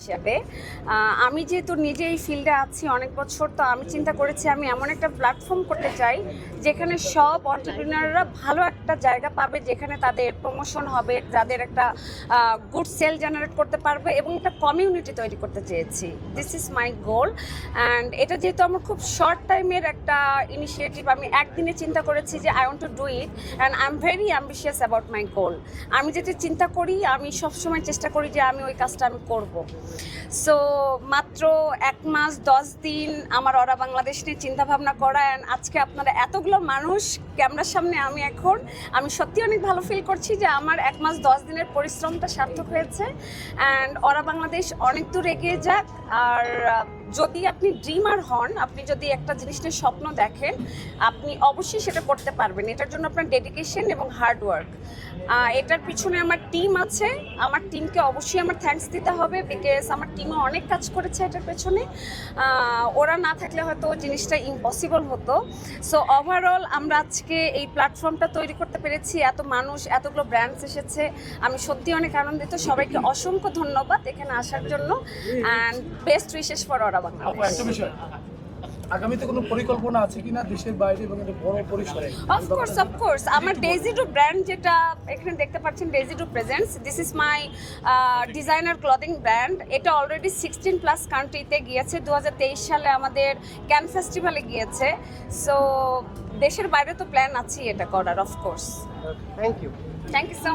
হিসাবে আমি যেহেতু নিজে এই ফিল্ডে আছি অনেক বছর, তো আমি চিন্তা করেছি আমি এমন একটা প্ল্যাটফর্ম করতে চাই যেখানে সব অন্টারপ্রিনাররা ভালো একটা জায়গা পাবে, যেখানে তাদের প্রমোশন হবে, তাদের একটা গুড সেল জেনারেট করতে পারবে এবং একটা কমিউনিটি তৈরি করতে চেয়েছি। This is my goal. And এটা যেহেতু আমার খুব শর্ট টাইমের একটা ইনিশিয়েটিভ, আমি একদিনে চিন্তা করেছি যে I want to do it and I am very ambitious about my goal. আমি যেটা চিন্তা করি আমি সবসময় চেষ্টা করি যে আমি ওই কাজটা আমি করব। সো মাত্র 1 মাস 10 দিন আমার ওরা বাংলাদেশ নিয়ে চিন্তাভাবনা করা, অ্যান্ড আজকে আপনারা এতগুলো মানুষ ক্যামেরার সামনে, আমি সত্যি অনেক ভালো ফিল করছি যে আমার 1 মাস 10 দিনের পরিশ্রমটা সার্থক হয়েছে। অ্যান্ড ওরা বাংলাদেশ অনেক দূর এগিয়ে যাক। আর যদি আপনি ড্রিমার হন, আপনি যদি একটা জিনিস নিয়ে স্বপ্ন দেখেন, আপনি অবশ্যই সেটা করতে পারবেন। এটার জন্য আপনার ডেডিকেশন এবং হার্ডওয়ার্ক, এটার পিছনে আমার টিম আছে। আমার টিমকে অবশ্যই আমার থ্যাঙ্কস দিতে হবে, বিকজ আমার টিমও অনেক কাজ করেছে এটার পেছনে। ওরা না থাকলে হয়তো জিনিসটা ইম্পসিবল হতো। সো ওভারঅল আমরা আজকে এই প্ল্যাটফর্মটা তৈরি করতে পেরেছি, এত মানুষ, এতগুলো ব্র্যান্ডস এসেছে, আমি সত্যি অনেক আনন্দিত। সবাইকে অসংখ্য ধন্যবাদ এখানে আসার জন্য, অ্যান্ড বেস্ট উইশেস ফর ওরা বাংলাদেশ। একটা বিষয়, আগামীতে কোনো পরিকল্পনা আছে কিনা দেশের বাইরে এবং একটা বড় পরিসরে? অফকোর্স আমার ডেজিডু ব্র্যান্ড, যেটা এখানে দেখতে পাচ্ছেন, ডেজিডু presents, this is my designer clothing brand. এটা অলরেডি 16+ কান্ট্রিতে গিয়েছে। 2023 সালে আমাদের ক্যান ফেস্টিভ্যালে গিয়েছে। সো দেশের বাইরে তো প্ল্যান আছেই এটা করার, of course. Thank you. Thank you so